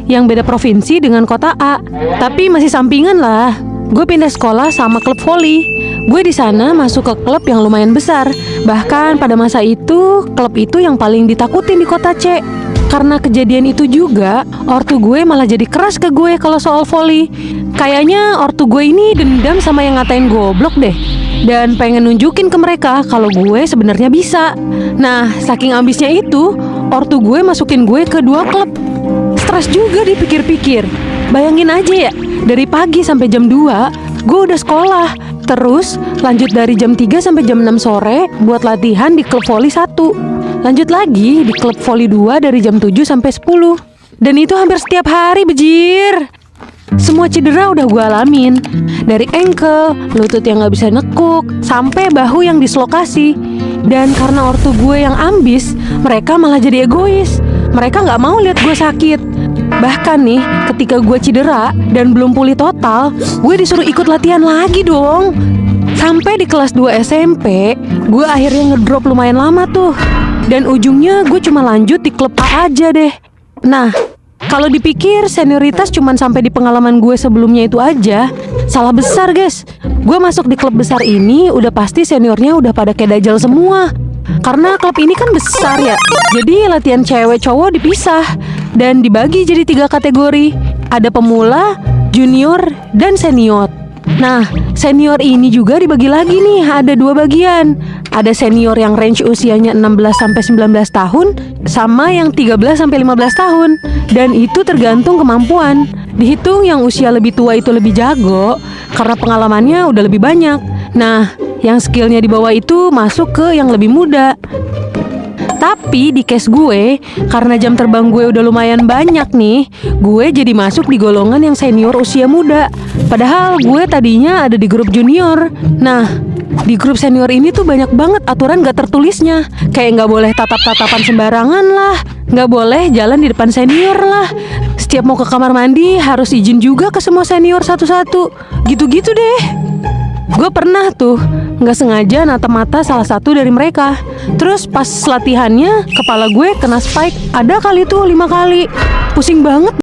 yang beda provinsi dengan kota A. Tapi masih sampingan lah. Gue pindah sekolah sama klub voli. Gue di sana masuk ke klub yang lumayan besar. Bahkan pada masa itu, klub itu yang paling ditakutin di kota C. Karena kejadian itu juga, ortu gue malah jadi keras ke gue kalau soal voli. Kayaknya ortu gue ini dendam sama yang ngatain goblok deh. Dan pengen nunjukin ke mereka kalau gue sebenarnya bisa. Nah, saking ambisnya itu, ortu gue masukin gue ke 2 klub. Stres juga dipikir-pikir. Bayangin aja ya, dari pagi sampai jam 2, gue udah sekolah. Terus lanjut dari jam 3 sampai jam 6 sore buat latihan di klub voli 1. Lanjut lagi di klub voli 2 dari jam 7 sampai 10. Dan itu hampir setiap hari, bejir. Semua cedera udah gue alamin. Dari ankle, lutut yang gak bisa nekuk, sampai bahu yang dislokasi. Dan karena ortu gue yang ambis, mereka malah jadi egois. Mereka gak mau lihat gue sakit. Bahkan nih, ketika gue cedera dan belum pulih total, gue disuruh ikut latihan lagi dong. Sampai di kelas 2 SMP, gue akhirnya ngedrop lumayan lama tuh. Dan ujungnya gue cuma lanjut di klub A aja deh. Nah, kalau dipikir senioritas cuma sampai di pengalaman gue sebelumnya itu aja, salah besar guys. Gue masuk di klub besar ini udah pasti seniornya udah pada kayak dajal semua. Karena klub ini kan besar ya, jadi latihan cewek cowok dipisah dan dibagi jadi 3 kategori. Ada pemula, junior, dan senior. Nah, senior ini juga dibagi lagi nih, ada 2 bagian. Ada senior yang range usianya 16-19 tahun, sama yang 13-15 tahun. Dan itu tergantung kemampuan. Dihitung yang usia lebih tua itu lebih jago, karena pengalamannya udah lebih banyak. Nah, yang skillnya di bawah itu masuk ke yang lebih muda. Tapi di case gue, karena jam terbang gue udah lumayan banyak nih, gue jadi masuk di golongan yang senior usia muda. Padahal gue tadinya ada di grup junior. Nah, di grup senior ini tuh banyak banget aturan gak tertulisnya. Kayak gak boleh tatap-tatapan sembarangan lah, gak boleh jalan di depan senior lah. Setiap mau ke kamar mandi harus izin juga ke semua senior satu-satu. Gitu-gitu deh. Gue pernah tuh gak sengaja natap mata salah satu dari mereka. Terus pas latihannya, kepala gue kena spike. Ada kali tuh 5 kali. Pusing banget.